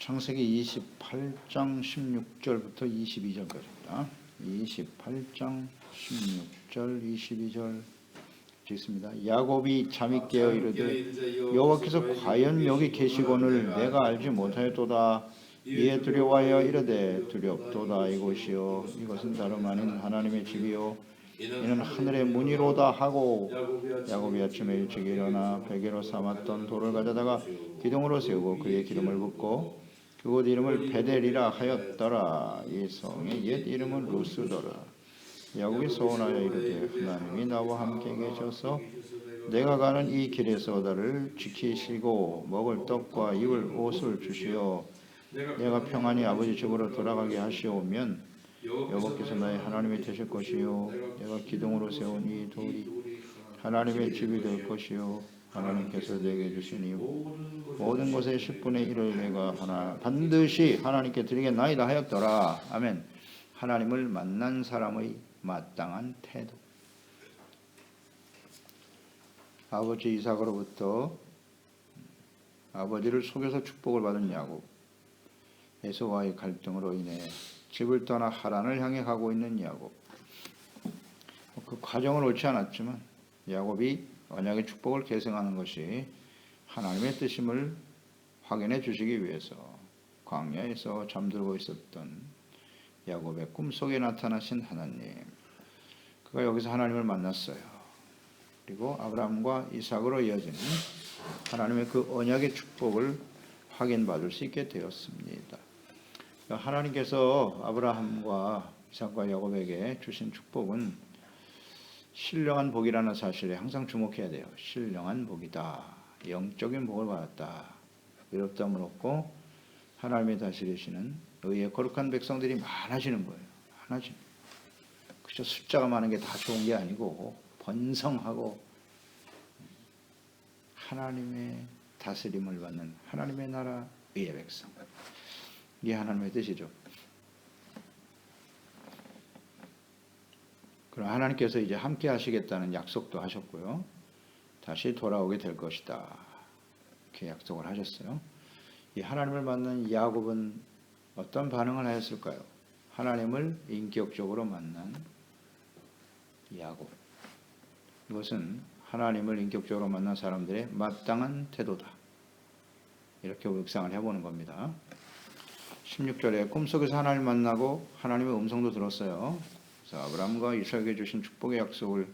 창세기 28장 16절부터 22절까지입니다. 28장 16절 22절 읽습니다. 야곱이 잠이 깨어 이르되 여호와께서 과연 여기 계시거늘 내가 알지 못하였도다. 이에 두려워하여 이르되 두렵도다. 이곳이요 이것은 다름 아닌 하나님의 집이요 이는 하늘의 문이로다 하고 야곱이 아침에 일찍 일어나 베개로 삼았던 돌을 가져다가 기둥으로 세우고 그의 기름을 붓고 그곳 이름을 베델이라 하였더라. 이 성의 옛 이름은 루스더라. 야곱이 소원하여 이르되 하나님이 나와 함께 계셔서 내가 가는 이 길에서 나를 지키시고 먹을 떡과 입을 옷을 주시어 내가 평안히 아버지 집으로 돌아가게 하시오면 여호와께서 나의 하나님이 되실 것이요 내가 기둥으로 세운 이 돌이 하나님의 집이 될 것이요 하나님께서 내게 주신 이 모든 것의 10분의 1을 내가 반드시 하나님께 드리겠나이다 하였더라. 아멘. 하나님을 만난 사람의 마땅한 태도. 아버지 이삭으로부터 아버지를 속여서 축복을 받은 야곱, 에서와의 갈등으로 인해 집을 떠나 하란을 향해 가고 있는 야곱. 그 과정은 옳지 않았지만 야곱이 언약의 축복을 계승하는 것이 하나님의 뜻임을 확인해 주시기 위해서 광야에서 잠들고 있었던 야곱의 꿈속에 나타나신 하나님. 그가 여기서 하나님을 만났어요. 그리고 아브라함과 이삭으로 이어지는 하나님의 그 언약의 축복을 확인받을 수 있게 되었습니다. 하나님께서 아브라함과 이삭과 야곱에게 주신 축복은 신령한 복이라는 사실에 항상 주목해야 돼요. 신령한 복이다. 영적인 복을 받았다. 위롭다함을 얻고 하나님의 다스리시는 의의 거룩한 백성들이 많아지는 거예요. 많아지는. 그저 숫자가 많은 게 다 좋은 게 아니고 번성하고 하나님의 다스림을 받는 하나님의 나라 의의 백성. 이게 하나님의 뜻이죠. 그럼 하나님께서 이제 함께 하시겠다는 약속도 하셨고요. 다시 돌아오게 될 것이다. 이렇게 약속을 하셨어요. 이 하나님을 만난 야곱은 어떤 반응을 하였을까요? 하나님을 인격적으로 만난 야곱. 이것은 하나님을 인격적으로 만난 사람들의 마땅한 태도다. 이렇게 묵상을 해보는 겁니다. 16절에 꿈속에서 하나님을 만나고 하나님의 음성도 들었어요. 그래서 아브라함과 이삭에게 주신 축복의 약속을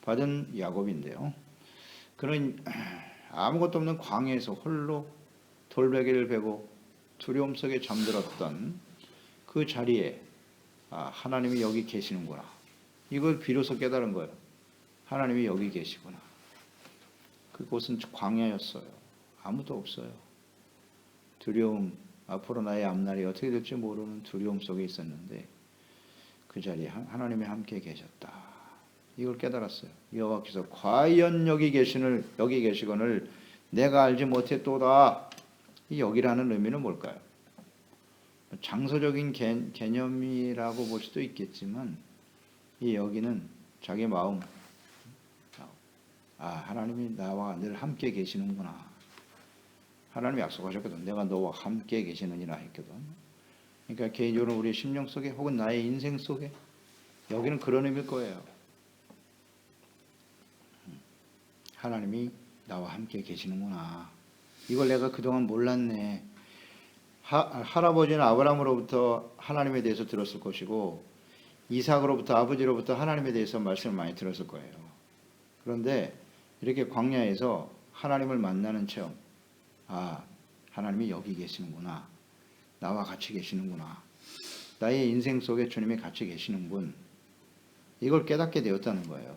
받은 야곱인데요. 그는 아무것도 없는 광야에서 홀로 돌베개를 베고 두려움 속에 잠들었던 그 자리에 하나님이 여기 계시는구나. 이걸 비로소 깨달은 거예요. 하나님이 여기 계시구나. 그곳은 광야였어요. 아무도 없어요. 두려움, 앞으로 나의 앞날이 어떻게 될지 모르는 두려움 속에 있었는데 그 자리에 하나님이 함께 계셨다. 이걸 깨달았어요. 여호와께서 과연 여기 계시거늘 내가 알지 못했도다. 이 여기라는 의미는 뭘까요? 장소적인 개념이라고 볼 수도 있겠지만 이 여기는 자기 마음. 하나님이 나와 늘 함께 계시는구나. 하나님이 약속하셨거든. 내가 너와 함께 계시느니라 했거든. 그러니까 개인적으로 우리의 심령 속에 혹은 나의 인생 속에 여기는 그런 의미일 거예요. 하나님이 나와 함께 계시는구나. 이걸 내가 그동안 몰랐네. 할아버지는 아브라함으로부터 하나님에 대해서 들었을 것이고 이삭으로부터 아버지로부터 하나님에 대해서 말씀을 많이 들었을 거예요. 그런데 이렇게 광야에서 하나님을 만나는 체험. 하나님이 여기 계시는구나. 나와 같이 계시는구나. 나의 인생 속에 주님이 같이 계시는군. 이걸 깨닫게 되었다는 거예요.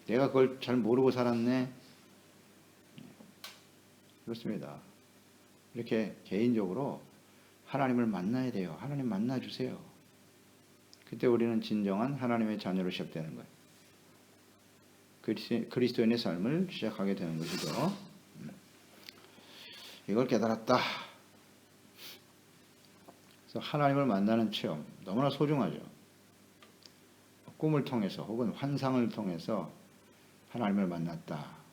내가 그걸 잘 모르고 살았네. 그렇습니다. 이렇게 개인적으로 하나님을 만나야 돼요. 하나님 만나주세요. 그때 우리는 진정한 하나님의 자녀로 시작되는 거예요. 그리스도인의 삶을 시작하게 되는 것이죠. 이걸 깨달았다. 그래서 하나님을 만나는 체험 너무나 소중하죠. 꿈을 통해서 혹은 환상을 통해서 하나님을 만났다.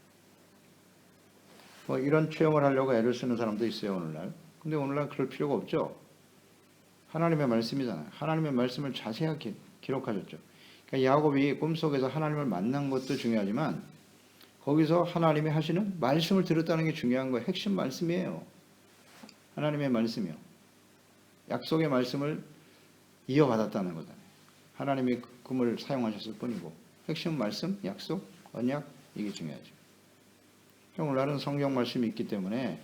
이런 체험을 하려고 애를 쓰는 사람도 있어요. 오늘날 근데 오늘날 그럴 필요가 없죠. 하나님의 말씀이잖아요. 하나님의 말씀을 자세하게 기록하셨죠. 그러니까 야곱이 꿈속에서 하나님을 만난 것도 중요하지만 거기서 하나님이 하시는 말씀을 들었다는 게 중요한 거예요. 핵심 말씀이에요. 하나님의 말씀이요. 약속의 말씀을 이어받았다는 거잖아요. 하나님이 그 꿈을 사용하셨을 뿐이고 핵심 말씀, 약속, 언약 이게 중요하죠. 오늘날은 성경 말씀이 있기 때문에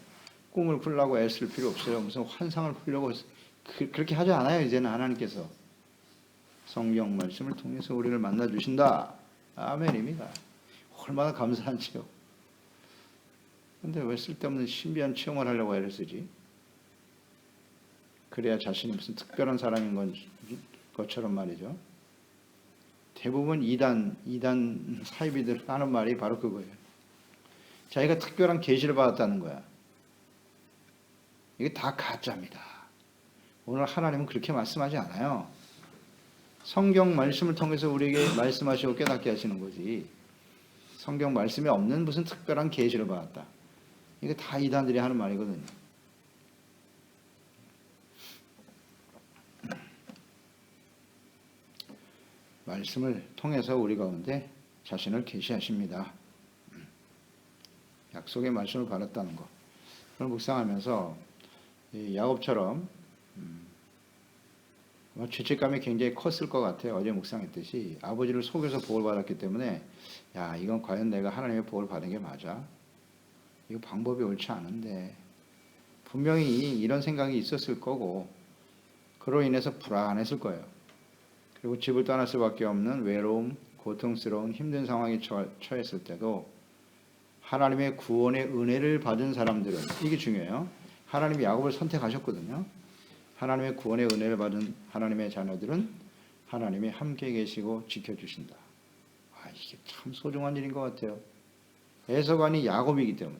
꿈을 꾸려고 애쓸 필요 없어요. 무슨 환상을 꾸려고 그렇게 하지 않아요. 이제는 하나님께서 성경 말씀을 통해서 우리를 만나 주신다. 아멘입니다. 얼마나 감사한지요. 근데 왜 쓸데없는 신비한 체험을 하려고 애를 쓰지? 그래야 자신이 무슨 특별한 사람인 것처럼 말이죠. 대부분 이단 사이비들 하는 말이 바로 그거예요. 자기가 특별한 계시를 받았다는 거야. 이게 다 가짜입니다. 오늘 하나님은 그렇게 말씀하지 않아요. 성경 말씀을 통해서 우리에게 말씀하시고 깨닫게 하시는 거지. 성경 말씀에 없는 무슨 특별한 계시를 받았다. 이게 다 이단들이 하는 말이거든요. 말씀을 통해서 우리 가운데 자신을 계시하십니다. 약속의 말씀을 받았다는 것. 그걸 묵상하면서 야곱처럼 죄책감이 굉장히 컸을 것 같아요. 어제 묵상했듯이 아버지를 속여서 복을 받았기 때문에 야 이건 과연 내가 하나님의 복을 받은 게 맞아? 이거 방법이 옳지 않은데 분명히 이런 생각이 있었을 거고 그로 인해서 불안했을 거예요. 그리고 집을 떠날 수밖에 없는 외로움, 고통스러운 힘든 상황에 처했을 때도 하나님의 구원의 은혜를 받은 사람들은 이게 중요해요. 하나님이 야곱을 선택하셨거든요. 하나님의 구원의 은혜를 받은 하나님의 자녀들은 하나님이 함께 계시고 지켜주신다. 이게 참 소중한 일인 것 같아요. 에서간이 야곱이기 때문에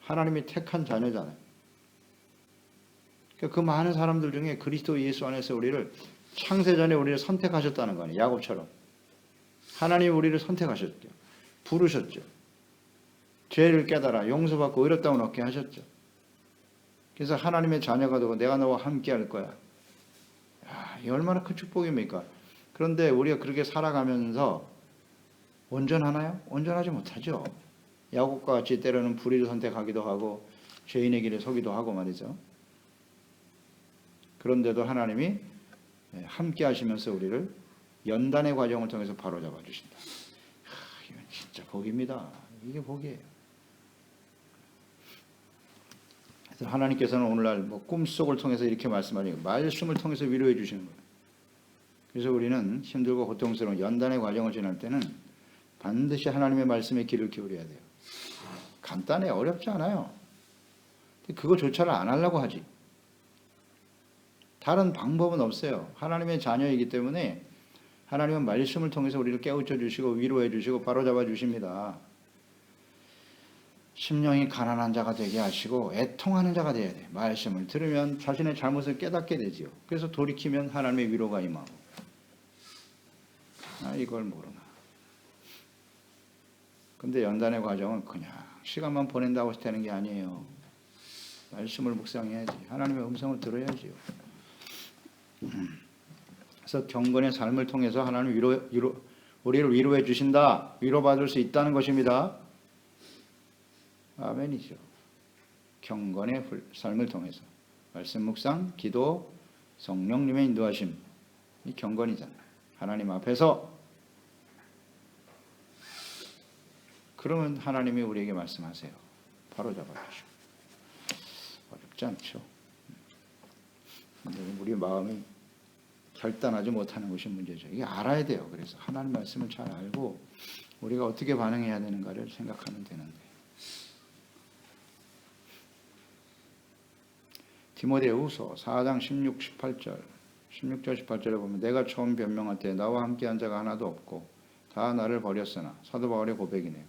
하나님이 택한 자녀잖아요. 그 많은 사람들 중에 그리스도 예수 안에서 우리를 창세전에 우리를 선택하셨다는 거 아니에요. 야곱처럼. 하나님이 우리를 선택하셨죠. 부르셨죠. 죄를 깨달아 용서받고 의롭다운 얻게 하셨죠. 그래서 하나님의 자녀가 되고 내가 너와 함께 할 거야. 이 얼마나 큰 축복입니까? 그런데 우리가 그렇게 살아가면서 온전하나요? 온전하지 못하죠. 야곱과 같이 때로는 불의를 선택하기도 하고 죄인의 길에 서기도 하고 말이죠. 그런데도 하나님이 함께 하시면서 우리를 연단의 과정을 통해서 바로잡아 주신다. 이건 진짜 복입니다. 이게 복이에요. 그래서 하나님께서는 오늘날 꿈속을 통해서 이렇게 말씀하시고 말씀을 통해서 위로해 주시는 거예요. 그래서 우리는 힘들고 고통스러운 연단의 과정을 지날 때는 반드시 하나님의 말씀에 귀를 기울여야 돼요. 간단해 어렵지 않아요. 그거조차를 안 하려고 하지. 다른 방법은 없어요. 하나님의 자녀이기 때문에 하나님은 말씀을 통해서 우리를 깨우쳐 주시고 위로해 주시고 바로잡아 주십니다. 심령이 가난한 자가 되게 하시고 애통하는 자가 되어야 돼. 말씀을 들으면 자신의 잘못을 깨닫게 되지요. 그래서 돌이키면 하나님의 위로가 임하고. 이걸 모르나. 근데 연단의 과정은 그냥 시간만 보낸다고 해서 되는 게 아니에요. 말씀을 묵상해야지. 하나님의 음성을 들어야지요. 그래서 경건의 삶을 통해서 하나님 우리를 위로해 주신다. 위로받을 수 있다는 것입니다. 아멘이죠. 경건의 삶을 통해서 말씀 묵상, 기도, 성령님의 인도하심 이 경건이잖아요. 하나님 앞에서 그러면 하나님이 우리에게 말씀하세요. 바로 잡아주시고 어렵지 않죠. 근데 우리 마음이 결단하지 못하는 것이 문제죠. 이게 알아야 돼요. 그래서 하나님 말씀을 잘 알고 우리가 어떻게 반응해야 되는가를 생각하면 되는데 디모데후서 4장 16, 18절 16절 18절에 보면 내가 처음 변명할 때 나와 함께한 자가 하나도 없고 다 나를 버렸으나 사도 바울의 고백이네요.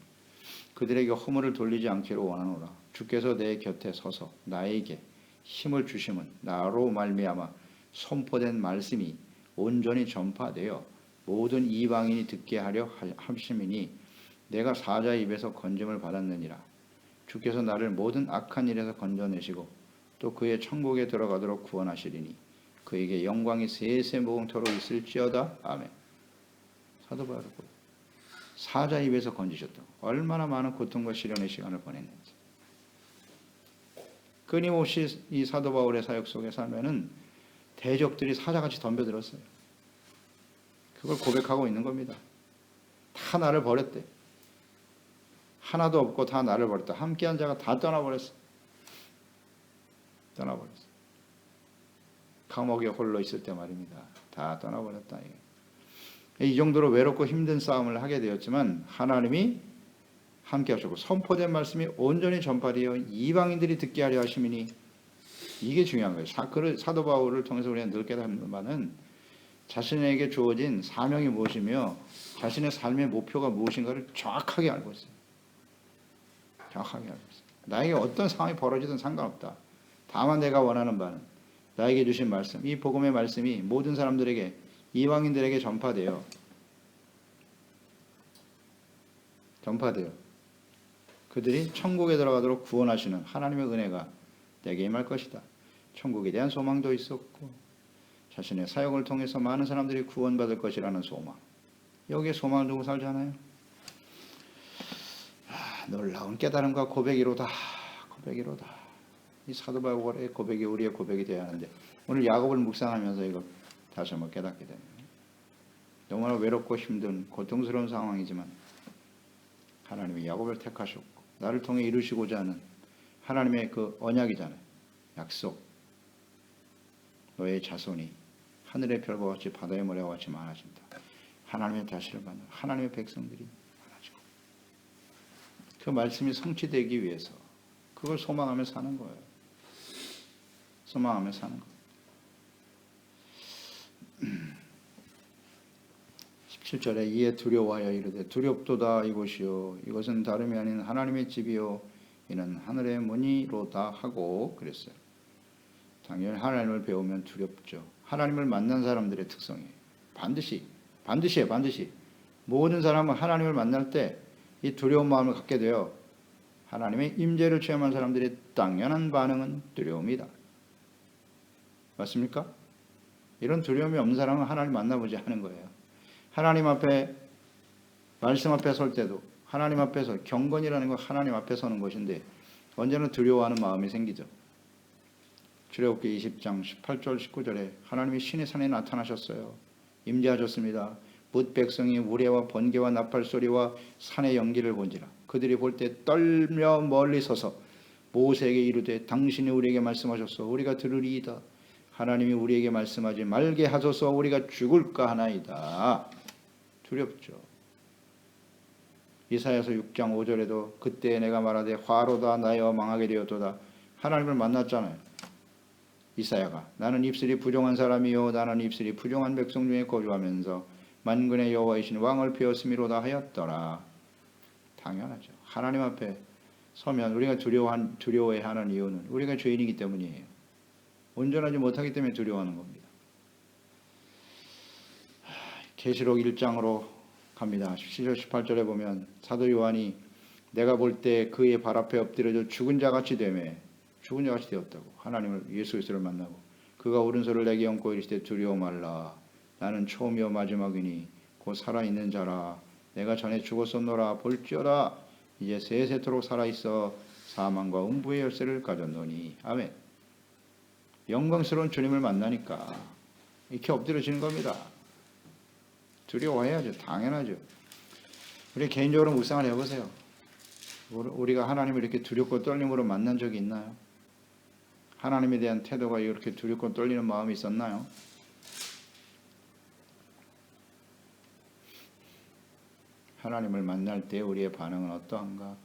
그들에게 허물을 돌리지 않기를 원하노라. 주께서 내 곁에 서서 나에게 힘을 주심은 나로 말미암아 선포된 말씀이 온전히 전파되어 모든 이방인이 듣게 하려 하심이니 내가 사자의 입에서 건짐을 받았느니라. 주께서 나를 모든 악한 일에서 건져내시고 또 그의 천국에 들어가도록 구원하시리니 그에게 영광이 세세 무궁토록 있을지어다. 아멘. 사도 바울은 사자 입에서 건지셨다고. 얼마나 많은 고통과 시련의 시간을 보냈는지. 끊임없이 이 사도 바울의 사역 속에 살면은 대적들이 사자같이 덤벼들었어요. 그걸 고백하고 있는 겁니다. 다 나를 버렸대. 하나도 없고 다 나를 버렸다. 함께한 자가 다 떠나버렸어. 떠나버렸어. 감옥에 홀로 있을 때 말입니다. 다 떠나버렸다. 이 정도로 외롭고 힘든 싸움을 하게 되었지만 하나님이 함께 하셨고 선포된 말씀이 온전히 전파되어 이방인들이 듣게 하려 하심이니 이게 중요한 거예요. 사도 바울을 통해서 우리가 늘 깨닫는 바는 자신에게 주어진 사명이 무엇이며 자신의 삶의 목표가 무엇인가를 정확하게 알고 있어요. 정확하게 알고 있어요. 나에게 어떤 상황이 벌어지든 상관없다. 다만 내가 원하는 바는 나에게 주신 말씀, 이 복음의 말씀이 모든 사람들에게 이방인들에게 전파돼요. 그들이 천국에 들어가도록 구원하시는 하나님의 은혜가 내게 임할 것이다. 천국에 대한 소망도 있었고 자신의 사역을 통해서 많은 사람들이 구원받을 것이라는 소망. 여기에 소망을 두고 살잖아요. 놀라운 깨달음과 고백이로다. 고백이로다. 이 사도 바울의 고백이 우리의 고백이 되어야 하는데 오늘 야곱을 묵상하면서 이거 다시 한번 깨닫게 됩니다. 너무나 외롭고 힘든 고통스러운 상황이지만 하나님이 야곱을 택하셨고 나를 통해 이루시고자 하는 하나님의 그 언약이잖아요. 약속. 너의 자손이 하늘의 별과 같이 바다의 모래와 같이 많아진다. 하나님의 다시를 받는 하나님의 백성들이 많아지고 그 말씀이 성취되기 위해서 그걸 소망하며 사는 거예요. 소망하며 사는 거예요. 17절에 이에 두려워하여 이르되 두렵도다 이곳이요 이것은 다름이 아닌 하나님의 집이요 이는 하늘의 문이로다 하고 그랬어요. 당연히 하나님을 배우면 두렵죠. 하나님을 만난 사람들의 특성이에요. 반드시 모든 사람은 하나님을 만날 때 이 두려운 마음을 갖게 돼요. 하나님의 임재를 체험한 사람들의 당연한 반응은 두려움이다. 맞습니까? 이런 두려움이 없는 사람은 하나님 만나보지 않은 거예요. 하나님 앞에 말씀 앞에 설 때도 하나님 앞에서 경건이라는 건 하나님 앞에 서는 것인데 언제나 두려워하는 마음이 생기죠. 출애굽기 20장 18절 19절에 하나님이 신의 산에 나타나셨어요. 임재하셨습니다. 뭇 백성이 우레와 번개와 나팔 소리와 산의 연기를 본지라 그들이 볼 때 떨며 멀리 서서 모세에게 이르되 당신이 우리에게 말씀하셨소 우리가 들으리이다. 하나님이 우리에게 말씀하지 말게 하소서 우리가 죽을까 하나이다. 두렵죠. 이사야서 6장 5절에도 그때 내가 말하되 화로다 나여 망하게 되었도다. 하나님을 만났잖아요. 이사야가 나는 입술이 부정한 사람이요 나는 입술이 부정한 백성 중에 거주하면서 만군의 여호와이신 왕을 배웠음이로다 하였더라. 당연하죠. 하나님 앞에 서면 우리가 두려워해야 하는 이유는 우리가 죄인이기 때문이에요. 온전하지 못하기 때문에 두려워하는 겁니다. 계시록 1장으로 갑니다. 17절 18절에 보면 사도 요한이 내가 볼 때 그의 발 앞에 엎드려져 죽은 자같이 되매 죽은 자같이 되었다고. 하나님을 예수 그리스도를 만나고 그가 오른손을 내게 얹고 이르시되 두려워 말라. 나는 처음이요 마지막이니 곧 살아있는 자라. 내가 전에 죽었었노라. 볼지어다 이제 세세토록 살아있어 사망과 음부의 열쇠를 가졌노니. 아멘. 영광스러운 주님을 만나니까 이렇게 엎드려지는 겁니다. 두려워해야죠. 당연하죠. 우리 개인적으로 묵상을 해보세요. 우리가 하나님을 이렇게 두렵고 떨림으로 만난 적이 있나요? 하나님에 대한 태도가 이렇게 두렵고 떨리는 마음이 있었나요? 하나님을 만날 때 우리의 반응은 어떠한가?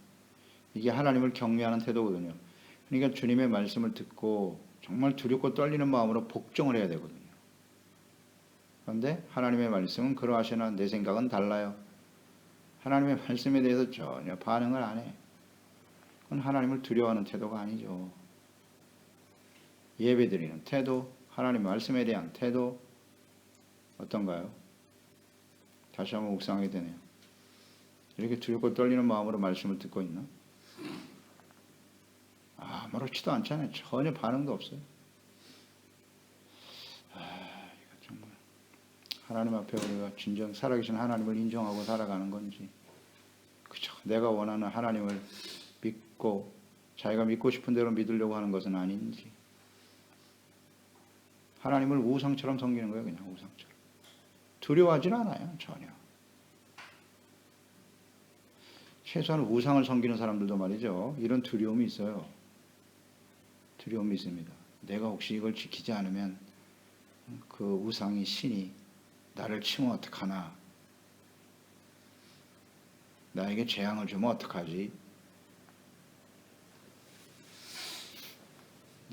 이게 하나님을 경외하는 태도거든요. 그러니까 주님의 말씀을 듣고 정말 두렵고 떨리는 마음으로 복종을 해야 되거든요. 그런데 하나님의 말씀은 그러하시나 내 생각은 달라요. 하나님의 말씀에 대해서 전혀 반응을 안 해. 그건 하나님을 두려워하는 태도가 아니죠. 예배드리는 태도, 하나님 말씀에 대한 태도 어떤가요? 다시 한번 묵상하게 되네요. 이렇게 두렵고 떨리는 마음으로 말씀을 듣고 있나? 아무렇지도 않잖아요. 전혀 반응도 없어요. 이거 정말 하나님 앞에 우리가 진정 살아계신 하나님을 인정하고 살아가는 건지, 그죠? 내가 원하는 하나님을 믿고 자기가 믿고 싶은 대로 믿으려고 하는 것은 아닌지, 하나님을 우상처럼 섬기는 거예요. 그냥 우상처럼. 두려워하진 않아요. 전혀. 최소한 우상을 섬기는 사람들도 말이죠. 이런 두려움이 있어요. 두려움이 있습니다. 내가 혹시 이걸 지키지 않으면 그 우상이 신이 나를 치면 어떡하나, 나에게 재앙을 주면 어떡하지.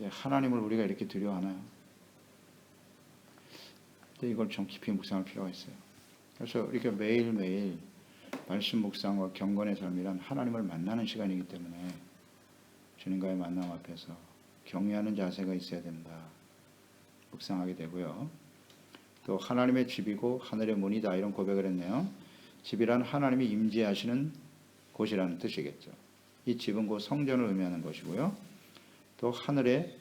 하나님을 우리가 이렇게 두려워하나요? 이걸 좀 깊이 묵상할 필요가 있어요. 그래서 이렇게 매일매일 말씀 묵상과 경건의 삶이란 하나님을 만나는 시간이기 때문에 주님과의 만남 앞에서 경외하는 자세가 있어야 된다. 묵상하게 되고요. 또 하나님의 집이고 하늘의 문이다, 이런 고백을 했네요. 집이란 하나님이 임재하시는 곳이라는 뜻이겠죠. 이 집은 곧 성전을 의미하는 것이고요. 또 하늘의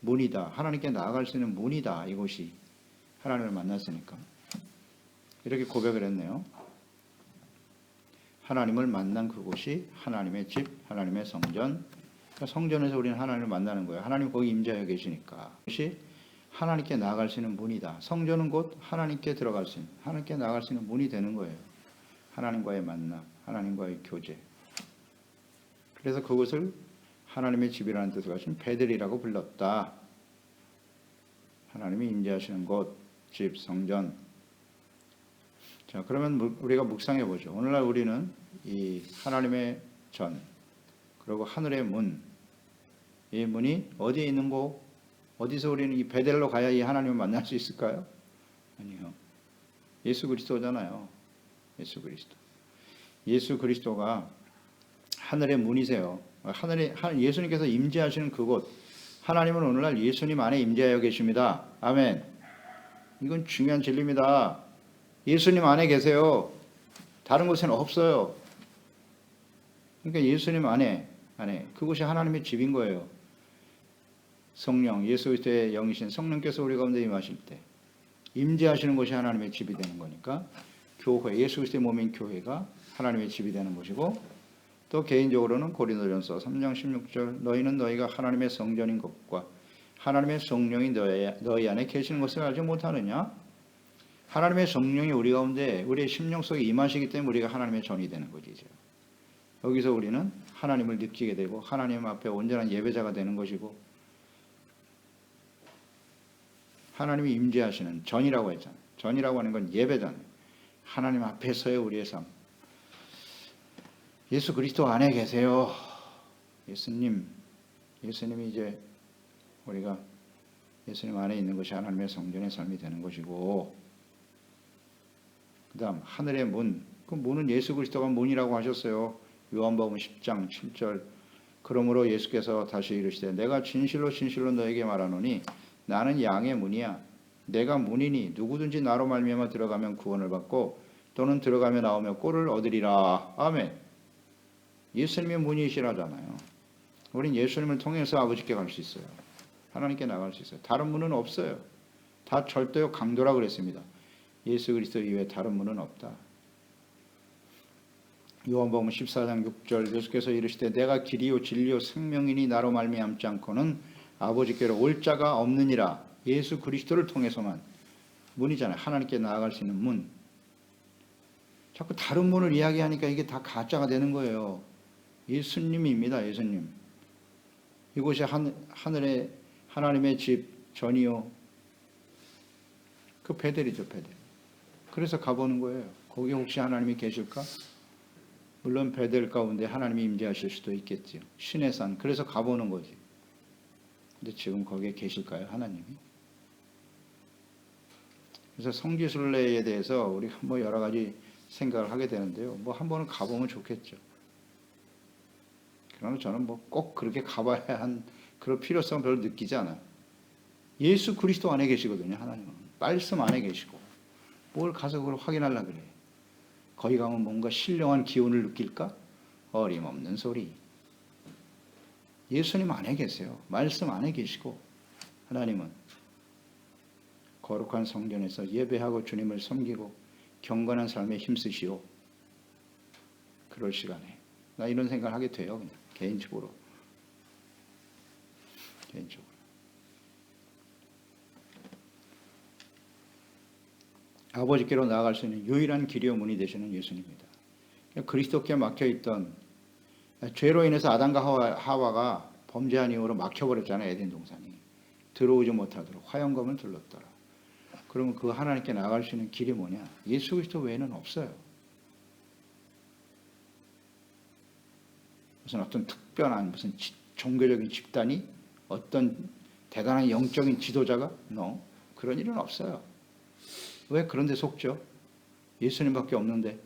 문이다, 하나님께 나아갈 수 있는 문이다. 이곳이 하나님을 만났으니까 이렇게 고백을 했네요. 하나님을 만난 그곳이 하나님의 집, 하나님의 성전. 그러니까 성전에서 우리는 하나님을 만나는 거예요. 하나님 거기 임재하여 계시니까. 그것이 하나님께 나아갈 수 있는 문이다. 성전은 곧 하나님께 들어갈 수 있는, 하나님께 나아갈 수 있는 문이 되는 거예요. 하나님과의 만남, 하나님과의 교제. 그래서 그것을 하나님의 집이라는 뜻을 가진 베델이라고 불렀다. 하나님이 임재하시는 곳, 집, 성전. 자, 그러면 우리가 묵상해 보죠. 오늘날 우리는 이 하나님의 전, 그리고 하늘의 문, 이 문이 어디에 있는 곳, 어디서 우리는 이 베델로 가야 이 하나님을 만날 수 있을까요? 아니요. 예수 그리스도잖아요. 예수 그리스도. 예수 그리스도가 하늘의 문이세요. 예수님께서 임재하시는 그곳, 하나님은 오늘날 예수님 안에 임재하여 계십니다. 아멘. 이건 중요한 진리입니다. 예수님 안에 계세요. 다른 곳에는 없어요. 그러니까 예수님 안에 그곳이 하나님의 집인 거예요. 성령, 예수 그리스도의 영이신 성령께서 우리 가운데 임하실 때 임재하시는 곳이 하나님의 집이 되는 거니까, 교회, 예수 그리스도의 몸인 교회가 하나님의 집이 되는 것이고, 또 개인적으로는 고린도전서 3장 16절, 너희는 너희가 하나님의 성전인 것과 하나님의 성령이 너희 안에 계시는 것을 알지 못하느냐? 하나님의 성령이 우리 가운데 우리의 심령 속에 임하시기 때문에 우리가 하나님의 전이 되는 것이죠. 여기서 우리는 하나님을 느끼게 되고 하나님 앞에 온전한 예배자가 되는 것이고, 하나님이 임재하시는 전이라고 했잖아요. 전이라고 하는 건 예배잖아요. 하나님 앞에서의 우리의 삶. 예수 그리스도 안에 계세요. 예수님이 이제 우리가 예수님 안에 있는 것이 하나님의 성전의 삶이 되는 것이고, 그 다음 하늘의 문, 그 문은 예수 그리스도가 문이라고 하셨어요. 요한복음 10장 7절, 그러므로 예수께서 다시 이르시되 내가 진실로 진실로 너에게 말하노니 나는 양의 문이야. 내가 문이니 누구든지 나로 말미암아 들어가면 구원을 받고 또는 들어가며 나오며 꼴을 얻으리라. 아멘. 예수님의 문이시라잖아요. 우린 예수님을 통해서 아버지께 갈 수 있어요. 하나님께 나갈 수 있어요. 다른 문은 없어요. 다 절대요 강도라 그랬습니다. 예수 그리스도 이외에 다른 문은 없다. 요한복음 14장 6절, 예수께서 이르시되 내가 길이요 진리요 생명이니 나로 말미암지 않고는 아버지께로 올 자가 없느니라. 예수 그리스도를 통해서만 문이잖아요. 하나님께 나아갈 수 있는 문. 자꾸 다른 문을 이야기하니까 이게 다 가짜가 되는 거예요. 예수님입니다. 예수님. 이곳이 하늘의 하나님의 집 전이요. 그 베델이죠. 베델. 그래서 가보는 거예요. 거기 혹시 하나님이 계실까? 물론 베델 가운데 하나님이 임재하실 수도 있겠지요. 신의 산. 그래서 가보는 거지. 근데 지금 거기에 계실까요? 하나님이? 그래서 성지순례에 대해서 우리 뭐 여러 가지 생각을 하게 되는데요. 뭐 한 번은 가보면 좋겠죠. 그러나 저는 뭐 꼭 그렇게 가봐야 한 그런 필요성을 별로 느끼지 않아요. 예수 그리스도 안에 계시거든요. 하나님은. 말씀 안에 계시고. 뭘 가서 그걸 확인하려고 그래. 거기 가면 뭔가 신령한 기운을 느낄까? 어림없는 소리. 예수님 안에 계세요. 말씀 안에 계시고 하나님은 거룩한 성전에서 예배하고 주님을 섬기고 경건한 삶에 힘쓰시오. 그럴 시간에 나 이런 생각을 하게 돼요. 그냥 개인적으로. 아버지께로 나아갈 수 있는 유일한 길이요 문이 되시는 예수님입니다. 그리스도께 막혀있던, 죄로 인해서 아담과 하와가 범죄한 이후로 막혀버렸잖아요. 에덴 동산이. 들어오지 못하도록 화영검을 둘렀더라. 그러면 그 하나님께 나아갈 수 있는 길이 뭐냐? 예수 그리스도 외에는 없어요. 무슨 어떤 특별한 무슨 종교적인 집단이, 어떤 대단한 영적인 지도자가 그런 일은 없어요. 왜 그런 데 속죠? 예수님밖에 없는데.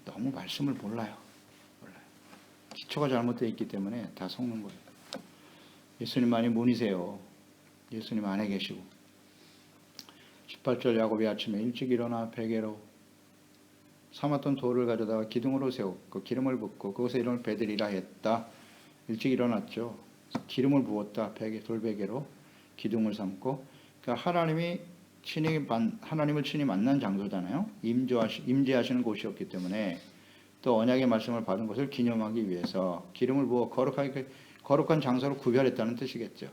너무 말씀을 몰라요. 기초가 잘못되어 있기 때문에 다 속는 거예요. 예수님만이 문이세요. 예수님 안에 계시고. 18절 야곱이 아침에 일찍 일어나 베개로 삼았던 돌을 가져다가 기둥으로 세웠고 기름을 붓고 그것에 이름을 베들이라 했다. 일찍 일어났죠. 기름을 부었다. 돌베개로 기둥을 삼고. 그러니까 하나님을 친히 만난 장소잖아요. 임재하시는 곳이었기 때문에 또 언약의 말씀을 받은 것을 기념하기 위해서 기름을 부어 거룩한 장소로 구별했다는 뜻이겠죠.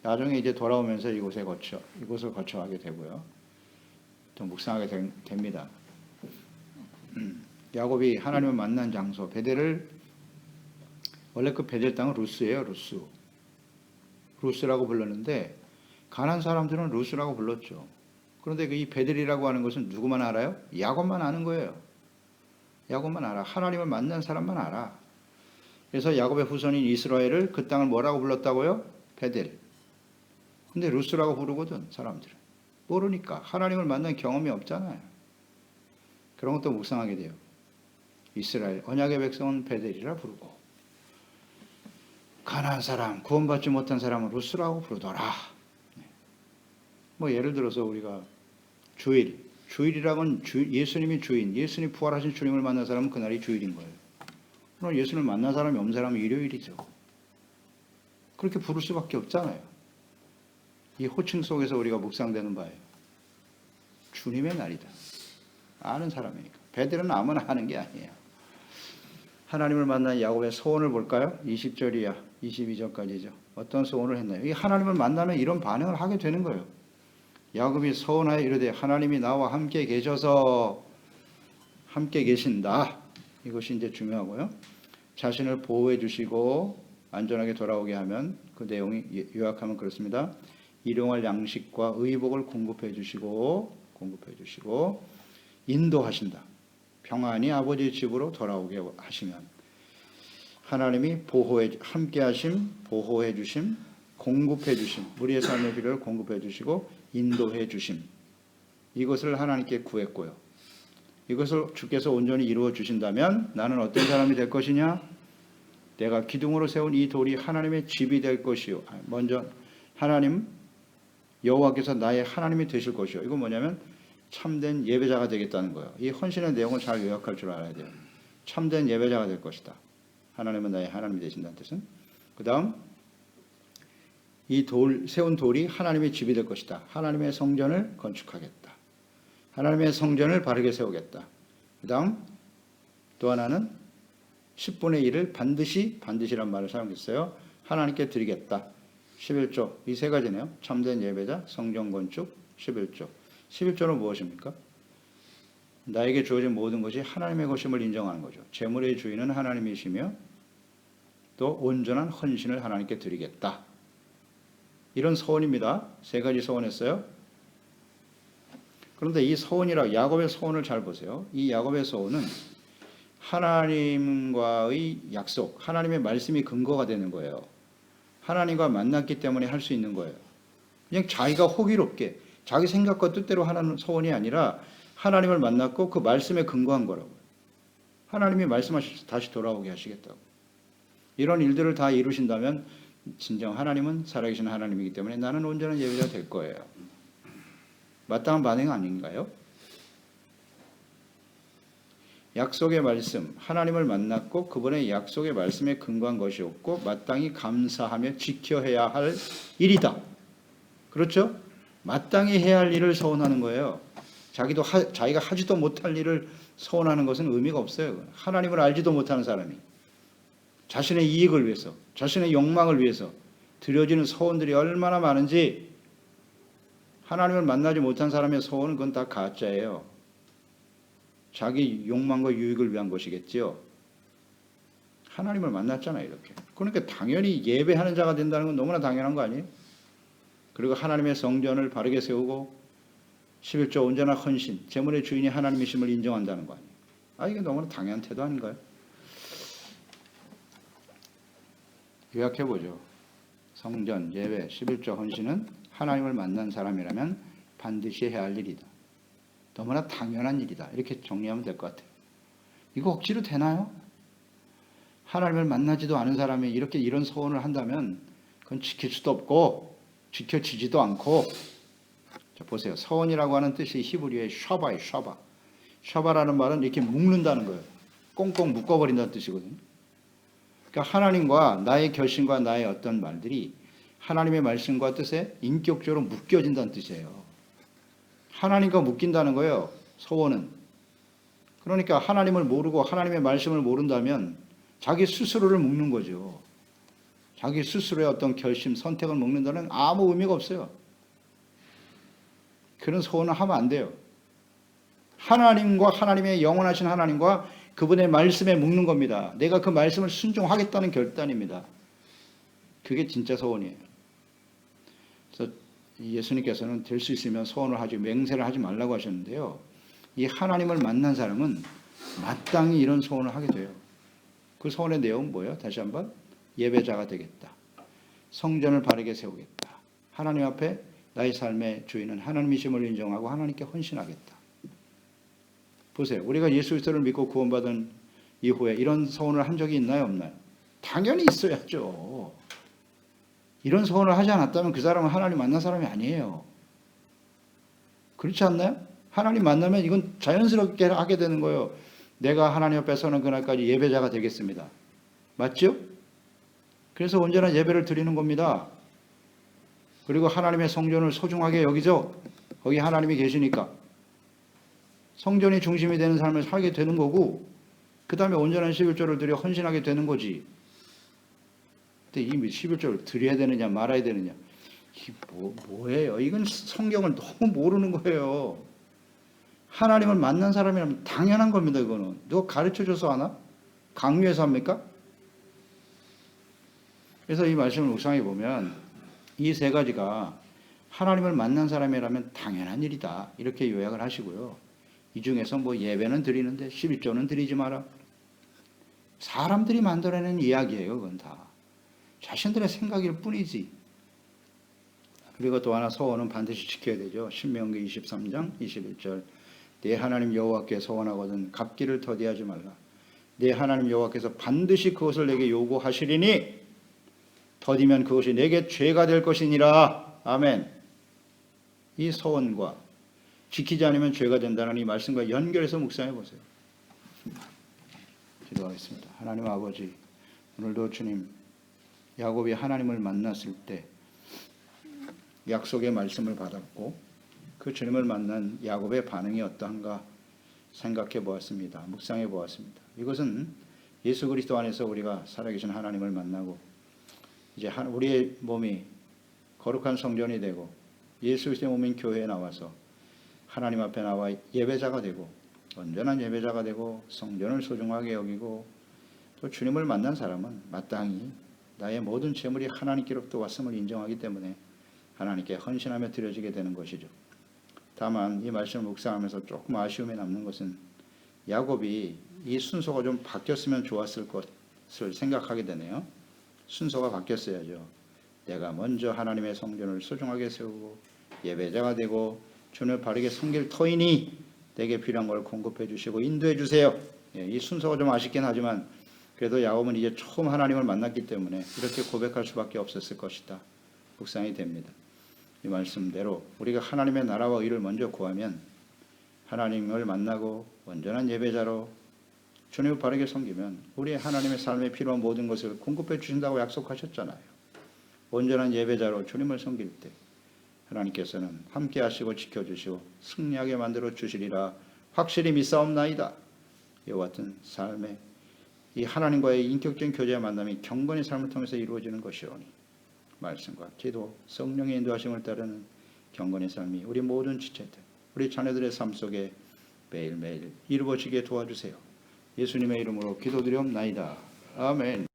나중에 이제 돌아오면서 이곳을 거쳐가게 되고요. 또 묵상하게 됩니다. 야곱이 하나님을 만난 장소 베델을, 원래 그 베델 땅은 루스예요. 루스라고 불렀는데 가나안 사람들은 루스라고 불렀죠. 그런데 이 베델이라고 하는 것은 누구만 알아요? 야곱만 아는 거예요. 야곱만 알아. 하나님을 만난 사람만 알아. 그래서 야곱의 후손인 이스라엘을 그 땅을 뭐라고 불렀다고요? 베델. 근데 루스라고 부르거든 사람들은. 모르니까. 하나님을 만난 경험이 없잖아요. 그런 것도 묵상하게 돼요. 이스라엘 언약의 백성은 베델이라 부르고 가나안 사람, 구원받지 못한 사람은 루스라고 부르더라. 예를 들어서 우리가 주일이라고는 예수님이 주인, 예수님 부활하신 주님을 만난 사람은 그날이 주일인 거예요. 그럼 예수님을 만난 사람이 없는 사람은 일요일이죠. 그렇게 부를 수밖에 없잖아요. 이 호칭 속에서 우리가 묵상되는 바예요. 주님의 날이다. 아는 사람이니까. 베델은 아무나 하는 게 아니에요. 하나님을 만난 야곱의 소원을 볼까요? 20절이야. 22절까지죠. 어떤 소원을 했나요? 이 하나님을 만나면 이런 반응을 하게 되는 거예요. 야곱이 소원하여 이르되 하나님이 나와 함께 계셔서 함께 계신다. 이것이 이제 중요하고요. 자신을 보호해 주시고 안전하게 돌아오게 하면 그 내용이 요약하면 그렇습니다. 일용할 양식과 의복을 공급해 주시고 인도하신다. 평안히 아버지 집으로 돌아오게 하시면 하나님이 함께 하심, 보호해 주심, 공급해 주심, 우리의 삶의 필요를 공급해 주시고 인도해 주심. 이것을 하나님께 구했고요. 이것을 주께서 온전히 이루어 주신다면 나는 어떤 사람이 될 것이냐? 내가 기둥으로 세운 이 돌이 하나님의 집이 될 것이요. 먼저 하나님 여호와께서 나의 하나님이 되실 것이요. 이건 뭐냐면 참된 예배자가 되겠다는 거예요. 이 헌신의 내용을 잘 요약할 줄 알아야 돼요. 참된 예배자가 될 것이다. 하나님은 나의 하나님이 되신다는 뜻은. 그 다음 이 세운 돌이 하나님의 집이 될 것이다. 하나님의 성전을 건축하겠다. 하나님의 성전을 바르게 세우겠다. 그 다음 또 하나는 10분의 1을 반드시란 말을 사용했어요. 하나님께 드리겠다. 11조. 이 세 가지네요. 참된 예배자, 성전 건축, 11조. 11조는 무엇입니까? 나에게 주어진 모든 것이 하나님의 것임을 인정하는 거죠. 재물의 주인은 하나님이시며 또 온전한 헌신을 하나님께 드리겠다. 이런 소원입니다. 세 가지 소원했어요. 그런데 이 소원이라 야곱의 소원을 잘 보세요. 이 야곱의 소원은 하나님과의 약속, 하나님의 말씀이 근거가 되는 거예요. 하나님과 만났기 때문에 할 수 있는 거예요. 그냥 자기가 호기롭게 자기 생각과 뜻대로 하는 소원이 아니라 하나님을 만났고 그 말씀에 근거한 거라고요. 하나님이 말씀하셔서 다시 돌아오게 하시겠다고. 이런 일들을 다 이루신다면 진정 하나님은 살아계신 하나님이기 때문에 나는 온전한 예배자 될 거예요. 마땅한 반응 아닌가요? 약속의 말씀, 하나님을 만났고 그분의 약속의 말씀에 근거한 것이었고 마땅히 감사하며 지켜야 할 일이다. 그렇죠? 마땅히 해야 할 일을 서원하는 거예요. 자기가 하지도 못할 일을 서원하는 것은 의미가 없어요. 하나님을 알지도 못하는 사람이 자신의 이익을 위해서, 자신의 욕망을 위해서 드려지는 서원들이 얼마나 많은지, 하나님을 만나지 못한 사람의 서원은 그건 다 가짜예요. 자기 욕망과 유익을 위한 것이겠죠. 하나님을 만났잖아요, 이렇게. 그러니까 당연히 예배하는 자가 된다는 건 너무나 당연한 거 아니에요? 그리고 하나님의 성전을 바르게 세우고 11조 온전한 헌신, 재물의 주인이 하나님이심을 인정한다는 거 아니에요? 이게 너무나 당연한 태도 아닌가요? 요약해보죠. 성전, 예배, 11조 헌신은 하나님을 만난 사람이라면 반드시 해야 할 일이다. 너무나 당연한 일이다. 이렇게 정리하면 될 것 같아요. 이거 억지로 되나요? 하나님을 만나지도 않은 사람이 이런 소원을 한다면 그건 지킬 수도 없고 지켜지지도 않고. 자, 보세요. 서원이라고 하는 뜻이 히브리어의 샤바예요. 샤바. 샤바라는 말은 이렇게 묶는다는 거예요. 꽁꽁 묶어버린다는 뜻이거든요. 그러니까 하나님과 나의 결심과 나의 어떤 말들이 하나님의 말씀과 뜻에 인격적으로 묶여진다는 뜻이에요. 하나님과 묶인다는 거예요. 서원은. 그러니까 하나님을 모르고 하나님의 말씀을 모른다면 자기 스스로를 묶는 거죠. 자기 스스로의 어떤 결심, 선택을 묶는다는 아무 의미가 없어요. 그런 서원을 하면 안 돼요. 하나님과 하나님의 영원하신 하나님과 그분의 말씀에 묶는 겁니다. 내가 그 말씀을 순종하겠다는 결단입니다. 그게 진짜 서원이에요. 그래서 예수님께서는 될 수 있으면 서원을 하지, 맹세를 하지 말라고 하셨는데요. 이 하나님을 만난 사람은 마땅히 이런 서원을 하게 돼요. 그 서원의 내용은 뭐예요? 다시 한번 예배자가 되겠다. 성전을 바르게 세우겠다. 하나님 앞에 나의 삶의 주인은 하나님이심을 인정하고 하나님께 헌신하겠다. 보세요. 우리가 예수 그리스도를 믿고 구원받은 이후에 이런 서원을 한 적이 있나요? 없나요? 당연히 있어야죠. 이런 서원을 하지 않았다면 그 사람은 하나님 만난 사람이 아니에요. 그렇지 않나요? 하나님 만나면 이건 자연스럽게 하게 되는 거예요. 내가 하나님 앞에 서는 그날까지 예배자가 되겠습니다. 맞죠? 그래서 온전한 예배를 드리는 겁니다. 그리고 하나님의 성전을 소중하게 여기죠. 거기 하나님이 계시니까. 성전이 중심이 되는 삶을 살게 되는 거고, 그 다음에 온전한 11조를 드려 헌신하게 되는 거지. 근데 이 11조를 드려야 되느냐 말아야 되느냐, 이게 뭐예요? 이건 성경을 너무 모르는 거예요. 하나님을 만난 사람이라면 당연한 겁니다. 이거는 누가 가르쳐줘서 하나? 강요해서 합니까? 그래서 이 말씀을 묵상해 보면 이 세 가지가 하나님을 만난 사람이라면 당연한 일이다, 이렇게 요약을 하시고요. 이 중에서 뭐 예배는 드리는데 11조는 드리지 마라, 사람들이 만들어내는 이야기예요. 그건 다 자신들의 생각일 뿐이지. 그리고 또 하나, 서원은 반드시 지켜야 되죠. 신명기 23장 21절 내 하나님 여호와께 서원하거든 갚기를 더디하지 말라. 내 하나님 여호와께서 반드시 그것을 내게 요구하시리니 더디면 그것이 내게 죄가 될 것이니라. 아멘. 이 서원과 지키지 않으면 죄가 된다는 이 말씀과 연결해서 묵상해 보세요. 기도하겠습니다. 하나님 아버지, 오늘도 주님, 야곱이 하나님을 만났을 때 약속의 말씀을 받았고 그 주님을 만난 야곱의 반응이 어떠한가 생각해 보았습니다. 묵상해 보았습니다. 이것은 예수 그리스도 안에서 우리가 살아계신 하나님을 만나고 이제 우리의 몸이 거룩한 성전이 되고 예수 그리스도의 몸인 교회에 나와서 하나님 앞에 나와 예배자가 되고 온전한 예배자가 되고 성전을 소중하게 여기고 또 주님을 만난 사람은 마땅히 나의 모든 재물이 하나님께로부터 왔음을 인정하기 때문에 하나님께 헌신하며 드려지게 되는 것이죠. 다만 이 말씀을 묵상하면서 조금 아쉬움이 남는 것은 야곱이 이 순서가 좀 바뀌었으면 좋았을 것을 생각하게 되네요. 순서가 바뀌었어야죠. 내가 먼저 하나님의 성전을 소중하게 세우고 예배자가 되고 주님을 바르게 섬길 터이니 내게 필요한 걸 공급해 주시고 인도해 주세요. 이 순서가 좀 아쉽긴 하지만 그래도 야곱은 이제 처음 하나님을 만났기 때문에 이렇게 고백할 수밖에 없었을 것이다, 묵상이 됩니다. 이 말씀대로 우리가 하나님의 나라와 의를 먼저 구하면 하나님을 만나고 온전한 예배자로 주님을 바르게 섬기면 우리 하나님의 삶에 필요한 모든 것을 공급해 주신다고 약속하셨잖아요. 온전한 예배자로 주님을 섬길 때 하나님께서는 함께 하시고 지켜주시고 승리하게 만들어 주시리라 확실히 믿사옵나이다. 이와 같은 삶에 이 하나님과의 인격적인 교제와 만남이 경건의 삶을 통해서 이루어지는 것이오니 말씀과 기도, 성령의 인도하심을 따르는 경건의 삶이 우리 모든 지체들, 우리 자녀들의 삶 속에 매일매일 이루어지게 도와주세요. 예수님의 이름으로 기도드리옵나이다. 아멘.